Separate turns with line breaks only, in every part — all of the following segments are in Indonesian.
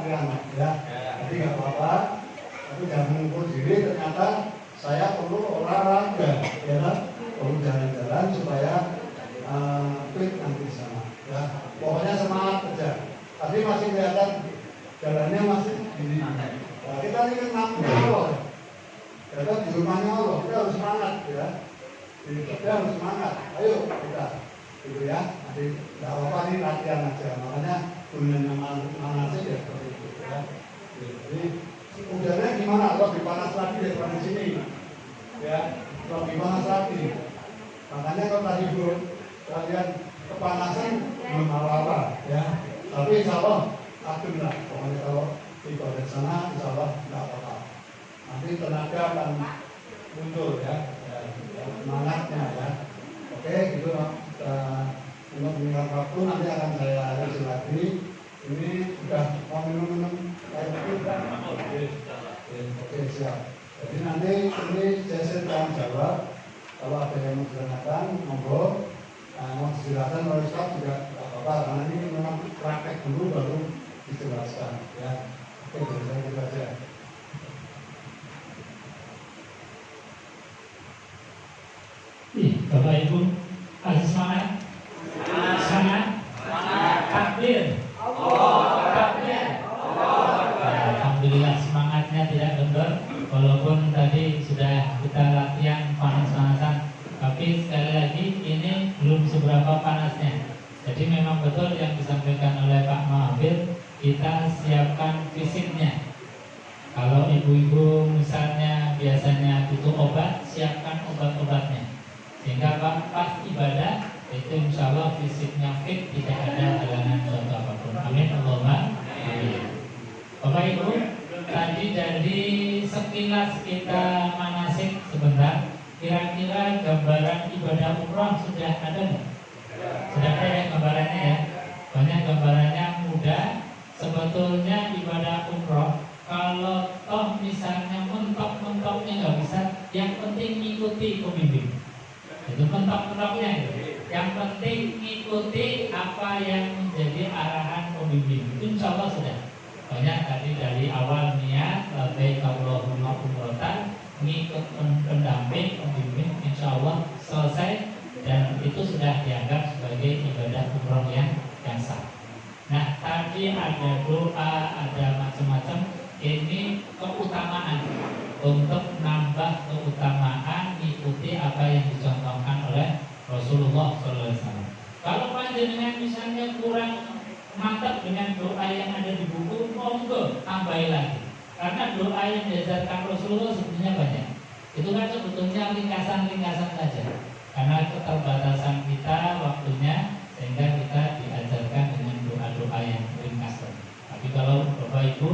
antrian ya. Jadi nggak apa-apa, tapi jangan mengukur diri ternyata saya perlu olahraga, ya kan? Perlu jalan-jalan supaya fit nanti sana. Ya, pokoknya semangat aja. Tadi masih kelihatan jalannya masih gini. Nah, kita ini kan namanya Allah. Kita di rumahnya Allah, kita harus semangat ya. Kita harus semangat. Ayo kita, gitu ya. Nanti nggak apa-apa nih latihan aja. Makanya gunanya mana sih ya seperti itu ya. Jadi udaranya gimana? Lebih panas lagi daripada sini. Ya, lebih panas lagi. Makanya kalau tadi kalian kepanasan belum apa-apa ya. Tapi insya Allah adem lah. Pokoknya kalau ibadah sana insya Allah nggak apa-apa. Nanti tenaga akan muncul ya, semangatnya ya. Oke, gitu. Untuk mengingat waktu nanti akan saya isi lagi. Ini sudah mau minum air putih. Oke, siap. Jadi nanti ini sesi tanya jawab. Kalau ada yang mau ditanyakan, monggo. Mau dijelaskan oleh Ustaz juga tidak apa-apa. Karena ini memang praktek dulu baru dijelaskan. Ya, oke, dari saya gitu aja.
Bapak Ibu, kasih semangat. Semangat. Takbir. Takbir. Alhamdulillah semangatnya tidak kendor. Walaupun tadi sudah kita latihan panas-panasan, tapi sekali lagi ini belum seberapa panasnya. Jadi memang betul yang disampaikan oleh Pak Mahfir, kita siapkan fisiknya. Kalau ibu-ibu misalnya biasanya butuh obat, siapkan obat-obatnya. Sehingga pas ibadah itu insya Allah fisiknya fit, tidak ada halangan suatu apapun. Amin Allahumma amin. Bapak Ibu, tadi dari sekilas kita manasik sebentar, kira-kira gambaran ibadah umroh sudah ada nggak? Sudah ada ya gambarannya ya? Banyak gambarannya mudah. Sebetulnya ibadah umroh, kalau toh misalnya mentok-mentoknya nggak bisa, yang penting ngikuti pembimbing. Itu mentok-mentoknya. Yang penting ngikuti apa yang menjadi arahan pembimbing. Itu insya Allah sudah. Banyak tadi dari awal niat, labbaik Allahumma umrotan, ngikut pendamping, pembimbing, insya Allah selesai. Dan itu sudah dianggap sebagai ibadah umroh yang sah. Nah, tadi ada doa, ada macam-macam. Ini keutamaan untuk nambah keutamaan ikuti apa yang dicontohkan oleh Rasulullah SAW. Kalau panjenengan misalnya kurang mantap dengan doa yang ada di buku, monggo tambahin lagi. Karena doa yang diajarkan Rasulullah sebetulnya banyak. Itu kan sebetulnya ringkasan-ringkasan saja. Karena keterbatasan kita waktunya, sehingga kita diajarkan dengan doa-doa yang ringkas. Tapi kalau Bapak Ibu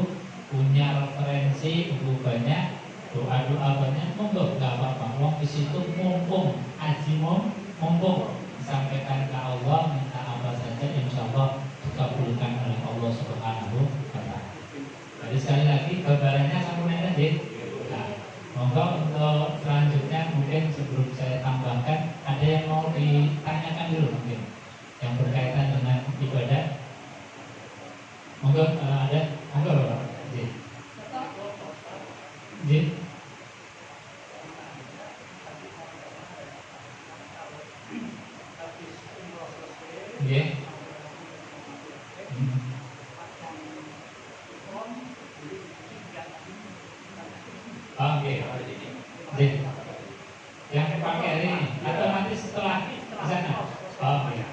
punya referensi buku banyak, doa-doa banyak, monggo nggak apa-apa. Wong di situ mumpung aji mumpung disampaikan ke Allah, minta apa saja, insya Allah dikabulkan oleh Allah Subhanahu wa Ta'ala. Jadi sekali lagi gambarannya sama tadi. Nah, monggo untuk selanjutnya mungkin sebelum saya tambahkan, ada yang mau ditanyakan dulu mungkin yang berkaitan dengan ibadah. Monggo ada, monggo Bapak. Jin. Nggih. Oke. Yang pakai hari ini atau nanti setelah di sana. Oke.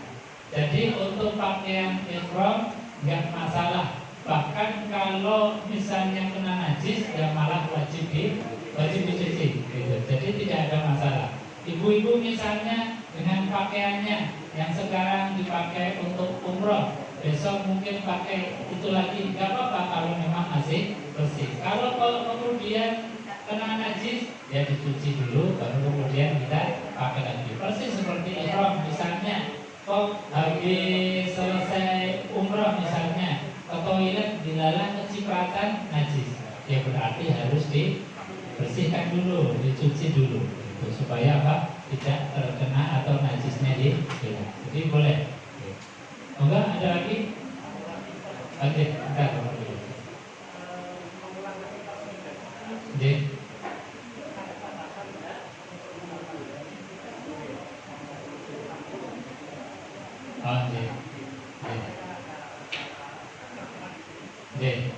Jadi untuk pakaian ihram nggak masalah. Bahkan kalau misalnya kena najis, ya malah wajib dicuci. Gitu. Jadi tidak ada masalah. Ibu-ibu misalnya dengan pakaiannya yang sekarang dipakai untuk umroh, besok mungkin pakai itu lagi, nggak apa-apa kalau memang masih bersih. Kalau kemudian kena najis, ya dicuci dulu, baru kemudian kita pakai lagi. Persis seperti ihram misalnya, kok habis selesai umroh misalnya, ke toilet dilalah kecipratan najis, ya berarti harus dibersihkan dulu, dicuci dulu, gitu, supaya apa? Tidak terkena atau najisnya hilang. Jadi boleh. Enggak ada lagi? Oke, bentar. J.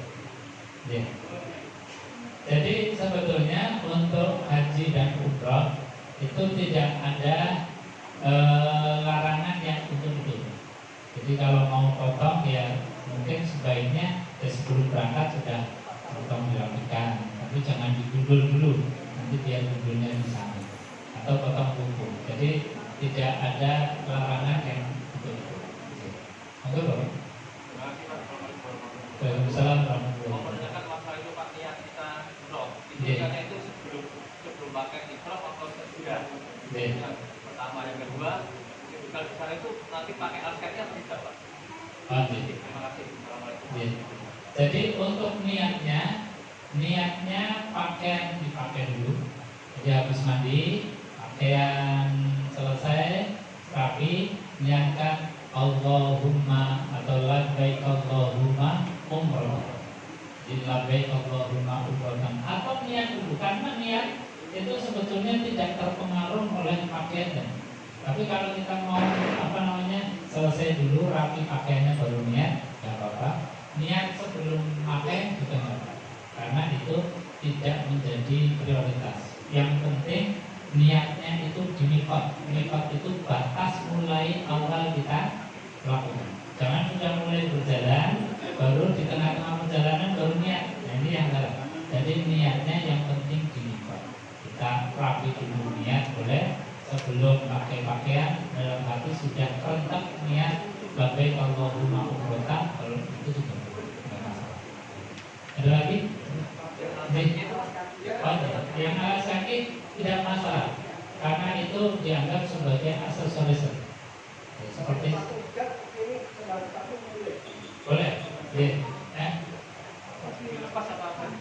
Jadi sebetulnya untuk haji dan umroh itu tidak ada larangan yang untuk itu. Jadi kalau mau potong ya mungkin sebaiknya sebelum berangkat sudah potong dirapikan, tapi jangan digundul dulu, nanti biar gundulnya di sana, atau potong kuku. Jadi tidak ada larangan yang untuk itu. Oke, Bapak. Waalaikumsalam warahmatullahi wabarakatuh.
Masalah itu Pak, niat kita umroh itu
Iya.
kan itu sebelum pakai ihram atau sesudah.
Iya.
Yang pertama, yang kedua, kalau di sana itu nanti pakai asketnya atau tidak Pak?
Iya.
Terima kasih. Assalamualaikum.
Iya. Jadi untuk niatnya pakaian dipakai dulu. Jadi habis mandi, pakaian selesai, rapi, niatkan Allahumma atau labbaik Allahumma umroh. Jadi labbaik Allahumma umroh. Atau niat dulu, karena niat itu sebetulnya tidak terpengaruh oleh pakaiannya. Tapi kalau kita mau selesai dulu rapi pakaiannya baru niat, nggak apa-apa. Niat sebelum pakai juga nggak apa-apa, karena itu tidak menjadi prioritas. Yang penting niatnya itu di mikot. Mikot itu batas mulai awal kita lakukan. Jangan sudah mulai berjalan baru di tengah-tengah perjalanan baru niat. Nah, ini yang salah. Jadi niatnya yang penting di mikot. Kita rapi dulu niat boleh, sebelum pakai pakaian dalam hati sudah rentak niat labbaik Allahumma umrotan, kalau itu juga tidak masalah. Ada lagi? Yang alas kaki tidak masalah karena itu dianggap sebagai aksesoris. Seperti boleh,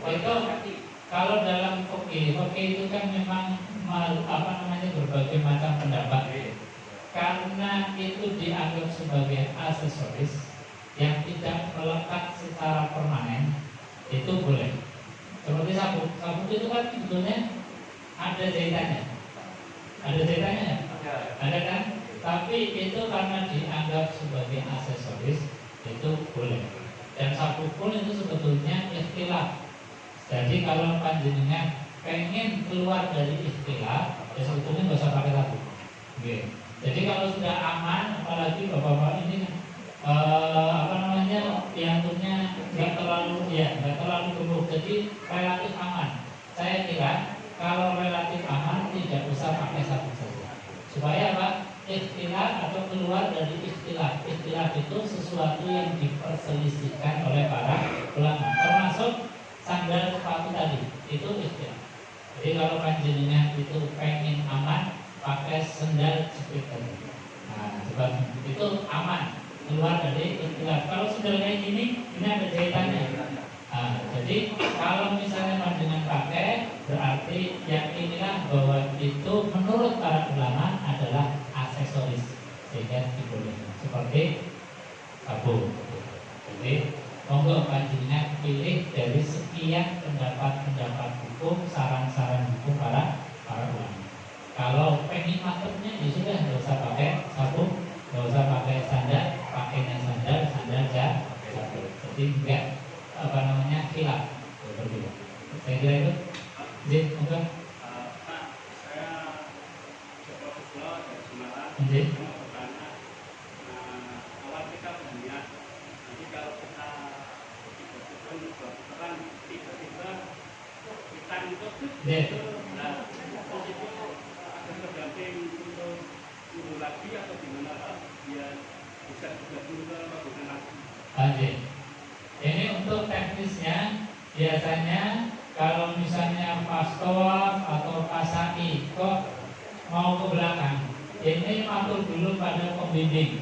itu kalau dalam fikih itu kan memang berbagai macam pendapat. Karena itu dianggap sebagai aksesoris yang tidak melekat secara permanen, itu boleh. Seperti sabuk itu kan sebetulnya ada jahitannya, ada kan? Tapi itu karena dianggap sebagai aksesoris, itu boleh. Dan sabuk pun itu sebetulnya ikhtilaf. Jadi kalau panjenengan pengen keluar dari ikhtilaf, ya sebetulnya nggak usah pakai sabuk. Okay. Jadi kalau sudah aman, apalagi bapak-bapak ini pianturnya nggak terlalu gemuk, jadi relatif aman. Saya kira kalau relatif aman tidak usah pakai sabuk saja. Supaya apa? Ikhtilaf atau keluar dari ikhtilaf. Ikhtilaf itu sesuatu yang diperselisihkan oleh para ulama, termasuk sandal sepatu tadi, itu ikhtilaf. Jadi kalau panjenengan itu pengen aman, pakai sandal jepit tadi. Nah, sebab itu aman, keluar dari ikhtilaf. Kalau sandal kayak gini, ini ada jahitannya. Nah, jadi kalau misalnya panjenengan pakai, berarti yakinilah bahwa itu menurut para ulama adalah aksesoris, sehingga dibolehkan seperti sabuk. Jadi monggo panjenengan pilih dari sekian pendapat hukum, saran-saran hukum para ulama. Kalau pengen mantepnya ya sudah, nggak usah pakai sabuk, nggak usah pakai sandal, pakainya sandal sabuk. Jadi enggak khilaf berbeda. Saya kira itu. Jadi monggo.
Pak, saya coba berdoa dari Semarang.
Jadi
Karena awal kita berniat, nanti kalau kita tiba-tiba kita untuk nah posisi akan tergantung untuk dulu lagi atau gimana Pak, biar bisa bergabung ke bukan lagi.
Ini untuk teknisnya biasanya kalau misalnya pas tawaf atau pas sa'i kok mau ke belakang, ini matur dulu pada pembimbing,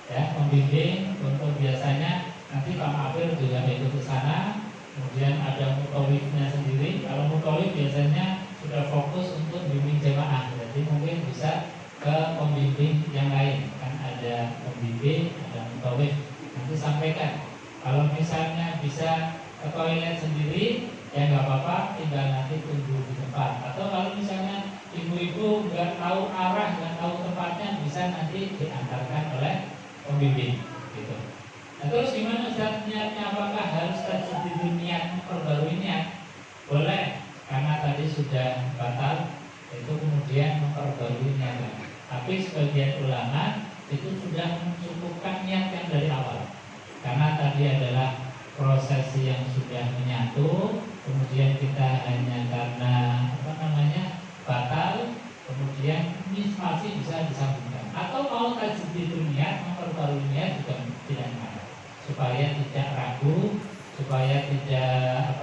ya pembimbing untuk biasanya nanti Pak Mafir juga ikut ke sana. Kemudian ada mutawifnya sendiri. Kalau mutawif biasanya sudah fokus untuk bimbing jemaah, jadi mungkin bisa ke pembimbing yang lain. Kan ada pembimbing, ada mutawif. Nanti sampaikan. Kalau misalnya bisa ke toilet sendiri, ya nggak apa-apa, tinggal nanti tunggu di tempat. Atau kalau misalnya ibu-ibu nggak tahu arah, nggak tahu tempatnya, bisa nanti diantarkan oleh pembimbing. Gitu. Nah, terus gimana Ustaz, niatnya apakah harus tadi memperbarui niat boleh, karena tadi sudah batal itu kemudian memperbarui niat. Tapi sebagian ulama itu sudah mencukupkan niat yang dari awal, karena tadi adalah prosesi yang sudah menyatu, kemudian kita hanya karena batal, kemudian ini masih bisa disambungkan. Atau mau tajdid niat, memperbarui niat juga tidak masalah, supaya tidak ragu, supaya tidak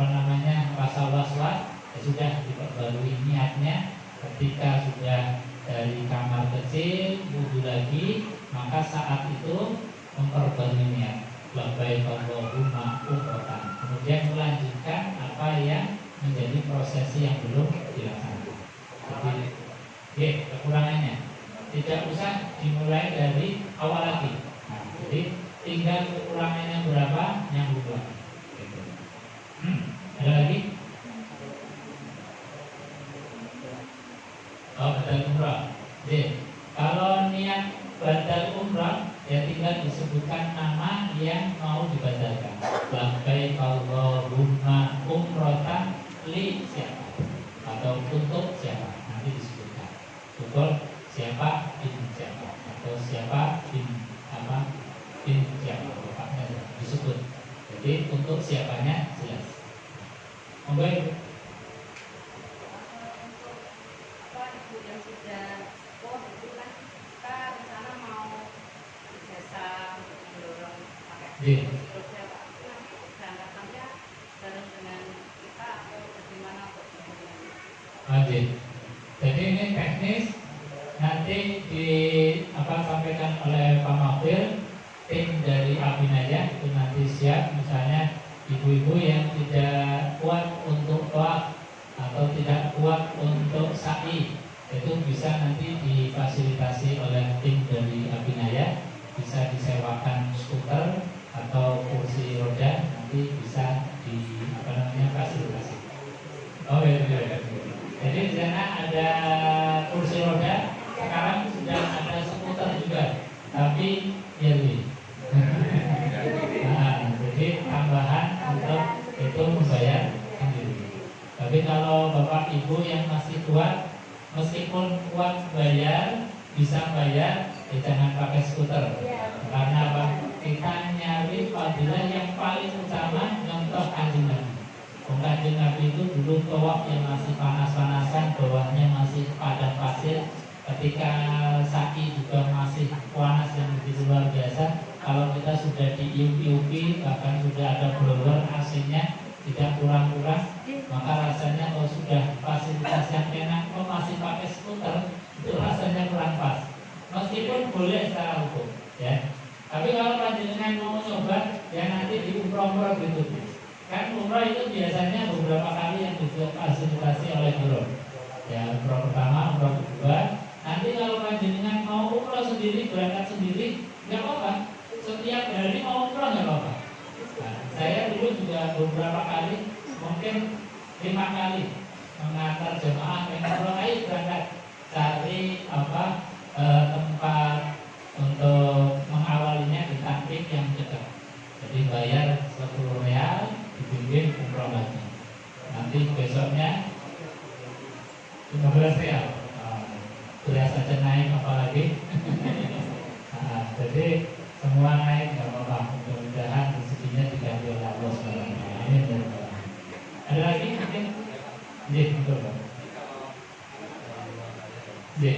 rasa was-was, ya sudah diperbarui niatnya. Ketika sudah dari kamar kecil wudhu lagi, maka saat itu memperbarui niat labbaik Allahumma umratan, kemudian melanjutkan apa yang menjadi prosesi yang belum dilaksanakan. Jadi kekurangannya tidak usah dimulai dari awal lagi. Nah, jadi tinggal kekurangannya berapa yang berubah. Ada lagi? Oh, badal umrah. Jadi kalau niat badal umrah, ya tinggal disebutkan nama yang mau dibadalkan. Labbaik Allahumma umratan li siapa atau untuk siapa, nanti disebutkan. Untuk siapa bin siapa atau siapa bin siapa, bapaknya disebut. Jadi untuk siapanya jelas. Baik.
Yang sudah itu kan kita rencana mau jasa mendorong pakai roda, Pak. Nanti berangkatannya bareng dengan kita atau bagaimana kok?
Jadi ini teknis, nanti sampaikan oleh Pak Mafir, tim dari Abinaya itu nanti siap. Misalnya ibu-ibu yang tidak kuat untuk tawaf atau tidak kuat untuk sa'i, itu bisa nanti difasilitasi oleh tim dari Abinaya, bisa disewakan skuter atau kursi roda, nanti bisa fasilitasi. Oh iya. Jadi di sana ada kursi roda, sekarang sudah ada skuter juga, tapi yearly. Jadi tambahan untuk itu membayar sendiri. Tapi kalau bapak ibu yang masih kuat, meskipun kuat bayar, bisa bayar, ya jangan pakai skuter. Karena apa? Kita nyari fadilah yang paling utama, contoh Kanjeng Nabi. Kanjeng Nabi itu dulu tawaf yang masih panas-panasan, bawahnya masih padang pasir. Ketika sa'i juga masih panas yang begitu luar biasa. Kalau kita sudah diiup-iupi, bahkan sudah ada blower AC-nya, tidak kurang-kurang, maka rasanya kalau sudah fasilitas yang enak, kok masih pakai skuter, itu rasanya kurang pas. Meskipun boleh secara hukum, ya. Tapi kalau panjenengan mau coba, ya nanti di umroh berikutnya. Kan umroh itu biasanya beberapa kali yang difasilitasi oleh guru. Ya, umroh pertama, umroh kedua. Nanti kalau panjenengan mau umroh sendiri, berangkat sendiri, nggak apa-apa. Setiap hari mau umroh nggak apa-apa. Nah, saya dulu juga beberapa kali, mungkin 5 kali mengantar jemaah yang umroh, ayo berangkat cari tempat untuk mengawalinya di Tampik yang dekat. Jadi bayar 10 real, dibimbing umroh lagi. Nanti besoknya 15 real. Beras saja naik apalagi. Jadi semua naik nggak apa-apa. Mudah-mudahan rezekinya diganti oleh Allah SWT. Amin. Ada lagi mungkin? Iya, betul Pak. Iya.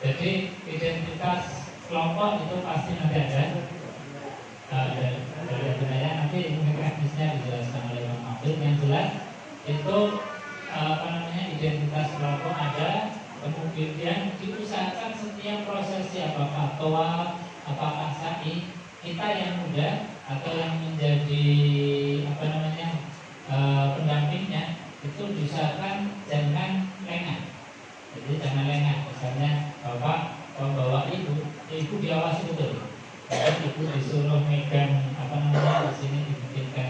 Jadi identitas kelompok itu pasti nanti ada dari Abinaya, nanti mungkin teknisnya dijelaskan oleh Pak Mafir. Yang jelas itu identitas kelompok ada, kemudian diusahakan setiap prosesi apakah tawaf, apakah sa'i, kita yang muda atau yang menjadi pendampingnya itu diusahakan jangan lengah. Jadi jangan lengah. Misalnya bapak membawa ibu diawasi betul. Jadi ibu disuruh megang di sini dibikinkan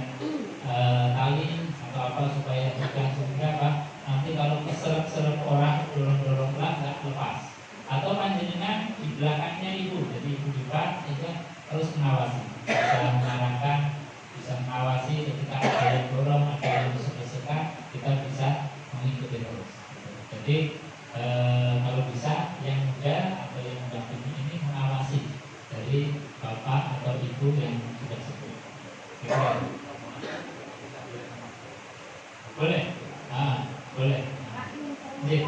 Boleh? Boleh. Nggih.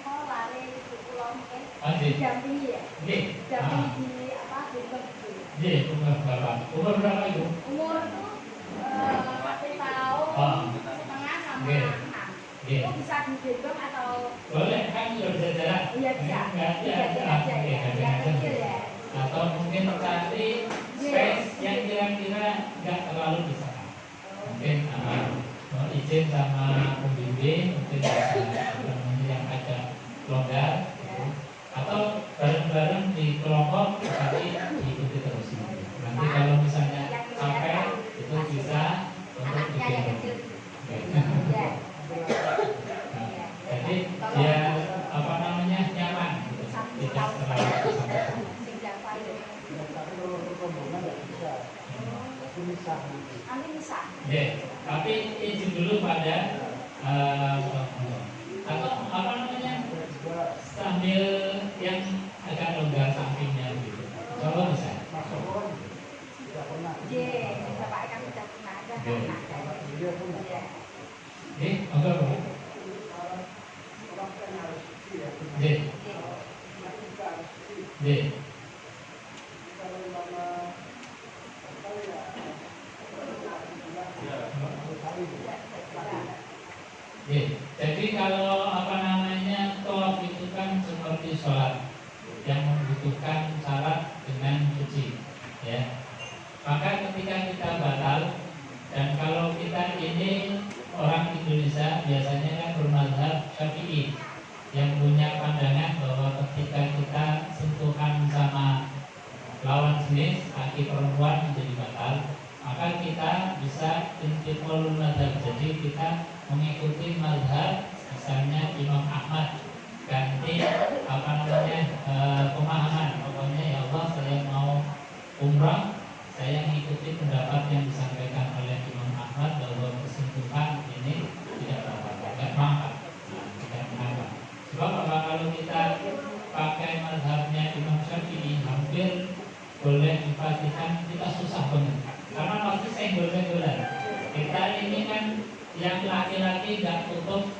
Mau lari ke pulau mungkin.
Nggih.
Didampingi ya?
Nggih.
Didampingi di apa? Di Bengkulu.
Nggih, umur berapa? Umur berapa itu?
Umur itu masih tahun setengah sama
Nggih.
6.
Nggih.
Itu bisa digendong atau
Boleh kan sudah bisa jalan?
iya bisa.
Enggak
Iya, aja ya. Yang kecil ya.
Atau mungkin cari space yang kira-kira nggak terlalu bisa. Mungkin mau izin sama pembimbing, mungkin bisa yang agak longgar, atau bareng-bareng di kelompok tapi diikuti terus. Nanti kalau misalnya sampai itu bisa untuk
Anaknya yang
digendong.
kecil.
Oke.
Ya.
Nah, jadi dia apa namanya nyaman, gitu. Tidak terlalu sampai.
Tapi kalau untuk rombongan nggak bisa. Itu misah nanti.
Nanti bisa.
Oke, tapi izin dulu pada atau apa namanya sambil yang agak longgar sampingnya gitu. Coba bisa.
Masuk orang tidak pernah.
Bapak kan sudah pernah ada
Oke.
kan?
Dia pun
Iya.
Oke, enggak boleh.
orang kan harus suci ya.
Oke,
Kita harus suci.
oke.
Kalau mana apa ya?
Oke, jadi kalau apa namanya tawaf itu kan seperti sholat yang membutuhkan syarat dengan suci, ya. Maka ketika kita batal dan kalau kita ini orang Indonesia biasanya kan bermadzhab Syafi'i yang punya pandangan bahwa ketika kita sentuhan sama lawan jenis kaki perempuan menjadi batal, maka kita bisa intiqalul madzhab. Jadi kita mengikuti mazhab misalnya Imam Ahmad, ganti apa namanya pemahaman, pokoknya ya Allah saya mau umrah, saya mengikuti pendapat yang disampaikan oleh Imam Ahmad bahwa kesentuhan ini tidak apa-apa, tidak mengapa, tidak mengapa. Sebab apa, kalau kita pakai mazhabnya Imam Syafi'i hampir boleh dipastikan kita susah banget, karena pasti senggol-senggolan. Kita ini kan yang laki-laki nggak tutup,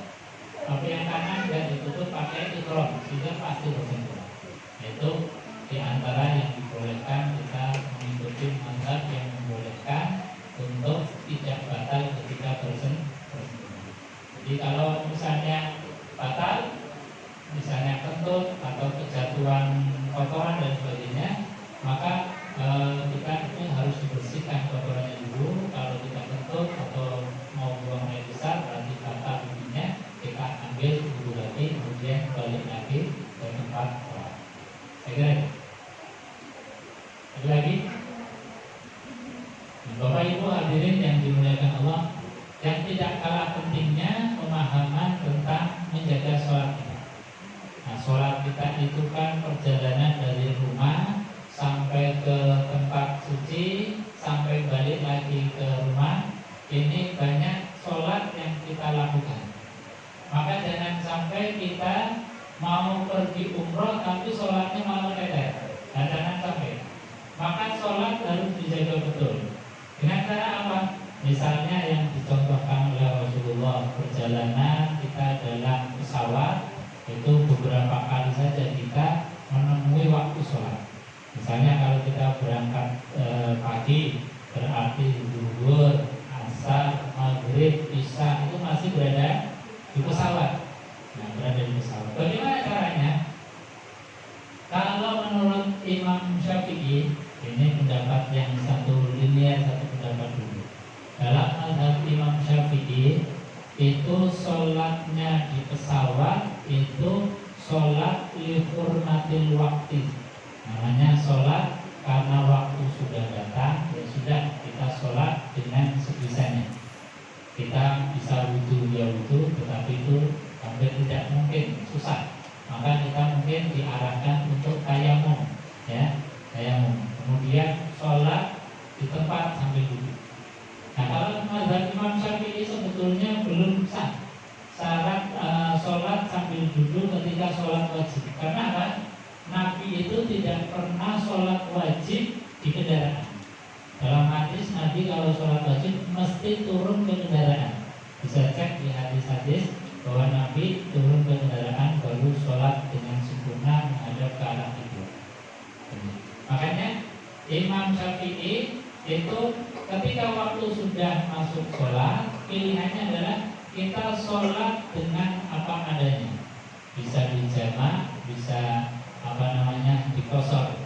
tapi yang kanan nggak ditutup pakai ikrom, sehingga pasti bersenggolan. Itu diantara yang dibolehkan kita mengikuti mazhab yang membolehkan untuk tidak batal ketika bersenggolan. Jadi kalau misalnya batal, misalnya kentut atau kejatuhan kotoran dan sebagainya, maka kita itu harus dibersihkan kotorannya dulu. Kalau kita kentut atau mau buang air besar berarti batal bunyinya, kita ambil dulu lagi, kemudian balik lagi ke tempat sholat. Saya kira itu. Ada lagi? Bapak Ibu hadirin yang dimuliakan Allah, yang tidak kalah pentingnya pemahaman tentang menjaga sholat kita. Nah, sholat kita itu kan perjalanan dari rumah sampai ke tempat suci, sampai balik lagi ke rumah. Ini banyak sholat yang kita lakukan. Maka jangan sampai kita mau pergi umroh tapi sholatnya malah kedet. Nah, jangan sampai. Maka sholat harus dijaga betul. Dengan cara apa? Misalnya yang dicontohkan oleh Rasulullah, perjalanan kita dalam pesawat itu beberapa kali saja kita menemui waktu sholat. Misalnya kalau kita berangkat pagi, berarti zuhur, asar, maghrib, isya itu masih berada di pesawat. Nah, berada di pesawat. Bagaimana caranya? Kalau menurut Imam Syafi'i, ini pendapat yang satu linear, satu pendapat dulu. Dalam mazhab Imam Syafi'i itu sholatnya di pesawat itu sholat li hurmatil waktu. Namanya sholat karena waktu sudah datang, ya sudah kita sholat dengan sebisanya. Kita bisa wudhu ya wudhu, tetapi itu hampir tidak mungkin, susah. Maka kita mungkin diarahkan untuk tayamum, ya tayamum. Kemudian sholat di tempat sambil duduk. Nah, kalau mazhab Imam Syafi'i sebetulnya belum sah syarat sholat sambil duduk ketika sholat wajib. Karena apa? Nabi itu tidak pernah sholat wajib di kendaraan. Dalam hadis Nabi kalau sholat wajib wajib mesti turun ke kendaraan. Bisa cek di hadis-hadis bahwa Nabi turun ke kendaraan baru sholat dengan sempurna menghadap ke arah kiblat. Makanya Imam Syafi'i itu ketika waktu sudah masuk sholat, pilihannya adalah kita sholat dengan apa adanya. Bisa dijamak, bisa dikosor.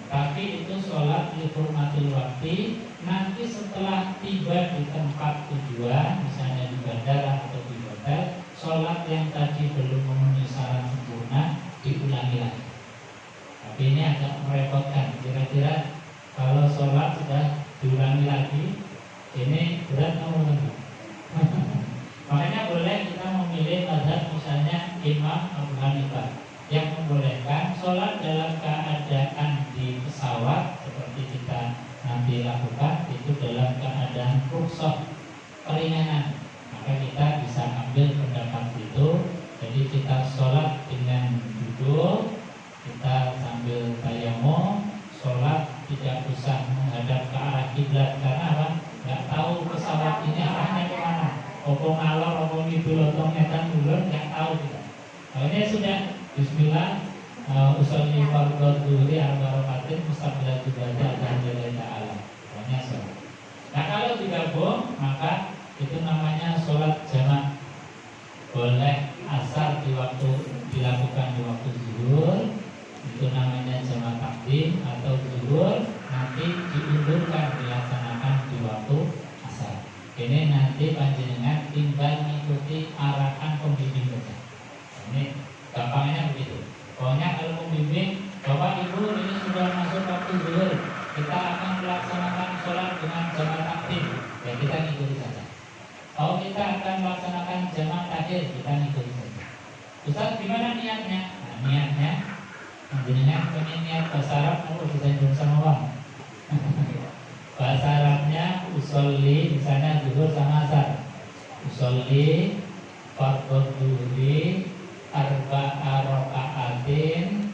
Tapi itu sholat li hurmatil waktu. Nanti setelah tiba di tempat tujuan, misalnya di bandara atau di hotel, sholat yang tadi belum memenuhi syarat sempurna diulangi lagi. Tapi ini agak merepotkan. Kira-kira kalau sholat sudah diulangi lagi, ini berat nomor satu. Makanya boleh kita memilih mazhab misalnya Imam Abu Hanifah yang membolehkan sholat dalam keadaan di pesawat seperti kita nanti lakukan itu dalam keadaan rukhsah keringanan. Maka kita bisa ambil pendapat itu. Jadi kita sholat dengan duduk, kita sambil tayamum, sholat tidak usah menghadap ke arah kiblat karena apa? Nggak tahu pesawat ini arahnya kemana. Opo ngalor, opo ngidul, opo ngetan ulur, nggak tahu kita. Akhirnya sudah Bismillah, usolli fardhu dhuhri arba rakaatin mustaqbilan qiblat dan lillahi ta'ala. Namanya sholat. Nah kalau digabung maka itu namanya sholat jamak. Boleh asar di waktu dilakukan di waktu zuhur, itu namanya jamak takdim, atau zuhur nanti diundurkan dilaksanakan di waktu asar. Ini nanti panjenengan tinggal mengikuti arahan pembimbing saja. Ini gampangnya begitu. Pokoknya kalau pembimbing, Bapak Ibu ini sudah masuk waktu zuhur, kita akan melaksanakan sholat dengan jamak takdim, ya kita ngikuti saja. Kalau kita akan melaksanakan jamak takhir, kita ngikuti saja. Ustaz, gimana niatnya? Nah, niatnya, panjenengan pengen niat bahasa Arab atau bisa Indonesia mawar? Bahasa Arabnya usolli, misalnya zuhur sama asar. Usolli fardhu dhuhri arba'a raka'atin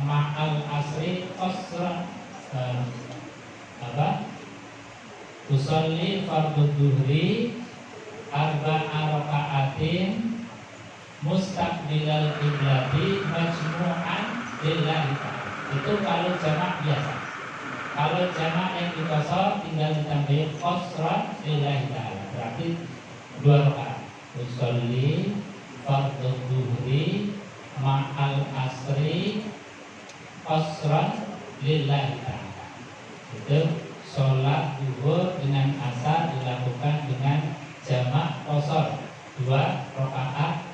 ma'al asri qasra usolli fardhu dhuhri arba'a raka'atin mustaqbilal qiblati majmu'an lillahi ta'ala. Itu kalau jamak biasa. Kalau jamak yang dikosor tinggal ditambahin qasra lillahi ta'ala. Berarti 2 rakaat. Usolli fardhu dhuhri ma'al asri qasran lillahi ta'ala. Itu sholat zuhur dengan asar dilakukan dengan jamak qasar 2 rakaat.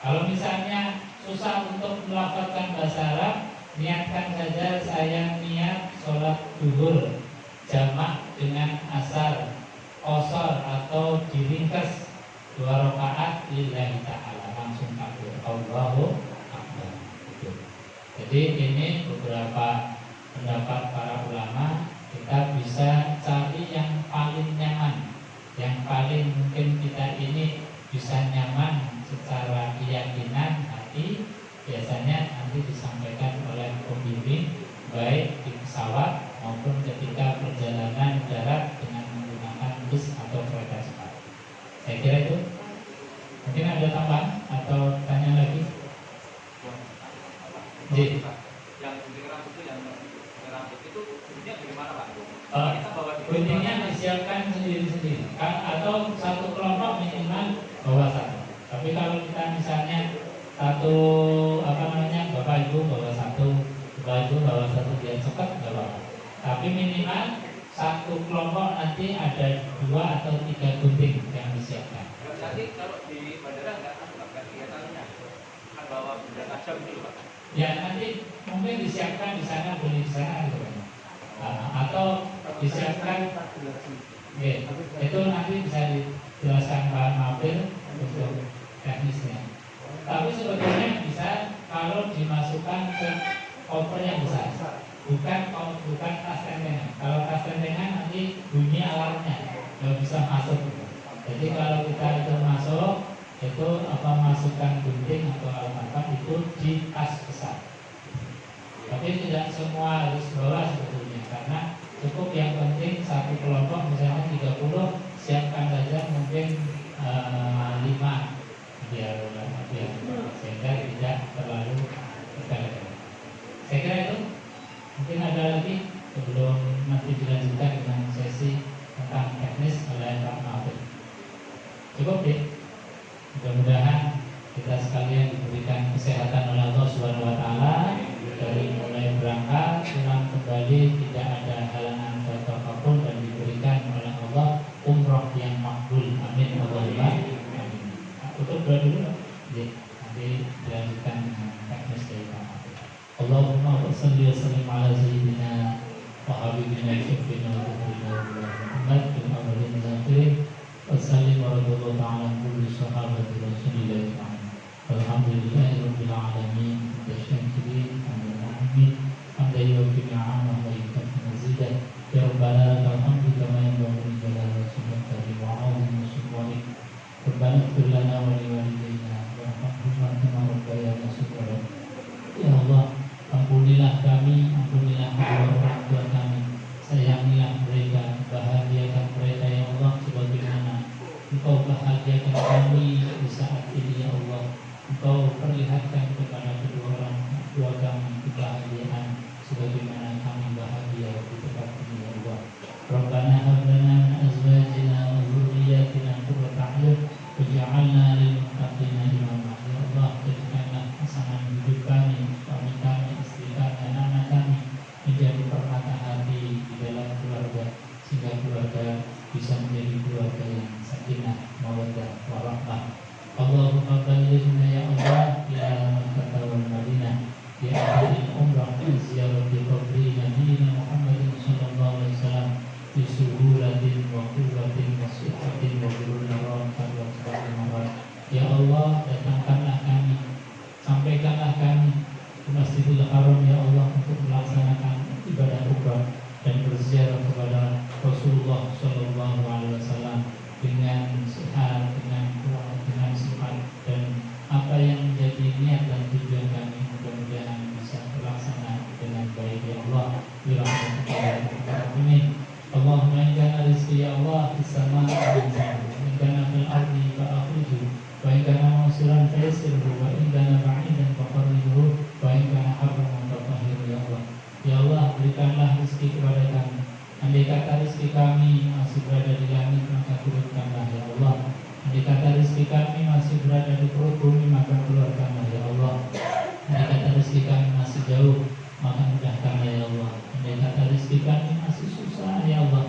Kalau misalnya susah untuk melafalkan bahasa Arab, niatkan saja saya niat sholat zuhur jamak dengan asar qasar atau diringkas 2 rakaat lillahi ta'ala, langsung takbir Allahu Akbar. Jadi ini beberapa pendapat para ulama. Kita bisa cari yang paling nyaman, yang paling mungkin kita ini bisa nyaman secara keyakinan hati. Biasanya nanti disampaikan oleh pembimbing baik di pesawat maupun ketika perjalanan darat dengan menggunakan bus atau kereta cepat. Saya kira itu. Mungkin ada tambahan atau tanya lagi?
Yang gunting rambut itu guntingnya bagaimana Pak?
Guntingnya disiapkan sendiri-sendiri atau satu kelompok minimal bawa satu. Tapi kalau kita misalnya satu Bapak Ibu bawa satu, Bapak Ibu bawa satu biar cepat nggak apa-apa. Tapi minimal satu kelompok nanti ada 2 atau 3 gunting yang disiapkan.
Jadi kalau di bandara nggak kegiatannya kan bawa benda tajam dulu Pak?
Ya nanti mungkin disiapkan di sana, boleh di sana gitu kan. Atau disiapkan, itu nanti bisa dijelaskan Pak Mafil untuk teknisnya. Tapi sebetulnya bisa kalau dimasukkan ke koper yang besar, bukan tas tentengan. Kalau tas tentengan nanti bunyi alarmnya nggak bisa masuk. Jadi kalau kita itu masuk, itu masukkan gunting atau apa itu di tas besar. Tapi tidak semua harus bawa sebetulnya, karena cukup yang penting satu kelompok misalnya 30 siapkan saja mungkin 5 biar sehingga tidak terlalu berkali-kali. Saya kira itu. Mungkin ada lagi sebelum nanti dilanjutkan dengan sesi tentang teknis oleh Pak Mahfud. Cukup deh. Mudah-mudahan kita sekalian diberikan kesehatan oleh Allah Subhanahu wa taala dari mulai berangkat pulang kembali tidak ada halangan atau apapun dan diberikan oleh Allah umroh yang makbul. Amin Allahumma amin. Tutup doa dulu. Nanti dilanjutkan dengan teknis dari Pak Mahfud. Allahumma salli wa sallim ala sayyidina wa habibina syafina wa tuhurina wa Muhammad bin awalin wa akhirin wa sallim wa radullahu ta'ala kulli sahabati rasulillah ta'ala alhamdulillahi rabbil alamin tasyakirin amin hamdan yufi ni'amah wa yukafi mazidah ya rabbana lakal hamdu kama yanbaghi li jalali wajhika wa 'azimi sultanik rabbana ighfir lana wa li walidayna warhamhuma kama rabbayana shaghira. Ya Allah, ampunilah kami, ampunilah kedua orang tua kami, sayangilah mereka, bahagiakan mereka ya Allah sebagaimana Engkau bahagiakan kami di saat ini ya Allah. Engkau perlihatkan kepada kedua orang tua kami kebahagiaan sebagaimana kami bahagia di tempat ini ya Allah. Rabbana hab lana min azwajina wa dhurriyyatina qurrata a'yun waj'alna lil muttaqina imama. Ya Allah, jadikanlah pasangan hidup kami, suami kami, istri kami, anak-anak kami menjadi permata hati di dalam keluarga sehingga keluarga bisa menjadi keluarga yang sakinah, mawaddah, warahmah. Allahumma ballighna ya Allah ila Makkah wal Madinah bi akhiril umrah ziyarati qabri nabiyina Muhammadin sallallahu alaihi wasallam bi suhulatin wa quwwatin wa sihhatin wa bururnaran wa sabamaran. Ya Allah, datangkanlah kami, sampaikanlah kami ke Masjidil Haram ya Allah untuk melaksanakan ibadah umrah dan berziarah kepada Rasulullah sallallahu alaihi wasallam dengan sehat, dengan kuat, dengan sehat, dan apa yang menjadi niat dan tujuan kami mudah-mudahan bisa terlaksana dengan baik ya Allah. Amin. Allahumma inna rizqi ya Allah fis samaa'i wa inna fil ardi fa'khudhu wa inna mawsiran fayassirhu wa inna ba'idan faqarribhu wa inna harraman fatahhir ya Allah. Ya Allah, berikanlah rezeki kepada kami. Andai kata rezeki kami masih berada di langit, maka turunkanlah ya Allah. Andai kata rezeki kami masih berada di perut bumi, maka keluarkanlah ya Allah. Andai kata rezeki kami masih jauh, maka mudahkanlah ya Allah. Andai kata rezeki kami masih susah ya Allah,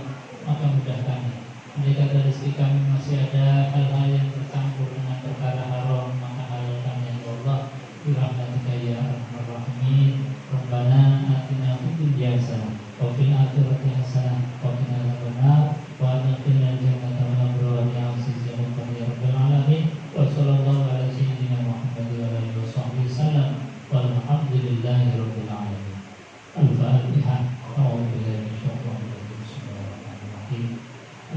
maka mudahkanlah. Andai kata rezeki kami masih ada hal-hal yang bercampur dengan perkara haram, maka halalkan ya Allah. Birahmatika ya arhamar rahimin. Rabbana atina fid dunya hasanah wa fil akhirati hasanah wa qina adzabannar wa adkhilna jannata ma'al abrar ya aziz ya rabbal alamin. Wa sallallahu ala sayyidina Muhammad wa alihi washabbihi sallam walhamdulillahi rabbil alamin. Al-Fatihah. A'udzu billahi minasyaitonir rajim. Bismillahirrahmanirrahim.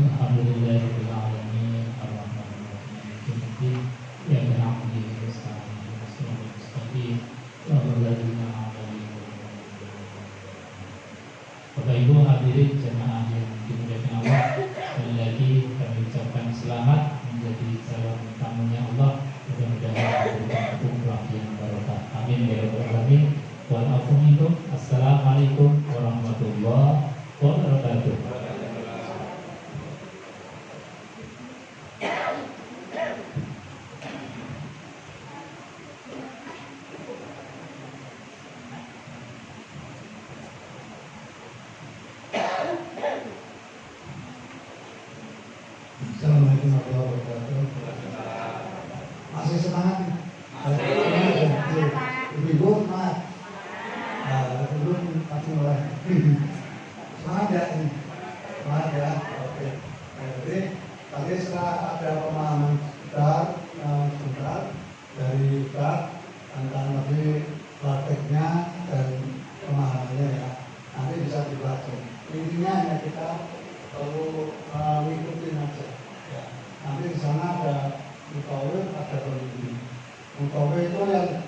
Alhamdulillahi rabbil alamin. Arrahmanir rahim. Maliki yaumiddin. Iyyaka na'budu wa iyyaka nasta'in. Ihdinas siratal mustaqim. Siratal ladzina an'amta 'alaihim. Bapak Ibu hadirin jemaah yang dimuliakan Allah, sekali lagi kami ucapkan selamat menjadi calon tamunya Allah. Mudah-mudahan memberikan umrah yang barokah. Amin ya rabbal alamin. Wa'alaikum minkum. Assalamualaikum warahmatullahi wabarakatuh.
Assalamualaikum warahmatullahi wabarakatuh. Masih semangat? Ibu-ibu semangat? Belum masih mulai. Semangat ya ini? Semangat ya? Oke. Jadi tadi setelah ada pemahaman sebentar dari Pak tentang lebih prakteknya dan pemahamannya ya. Nanti bisa dibaca. Intinya ya kita perlu mengikuti aja. Ya. Nanti di sana ada mutawif, ada pemimpin. Mutawif itu yang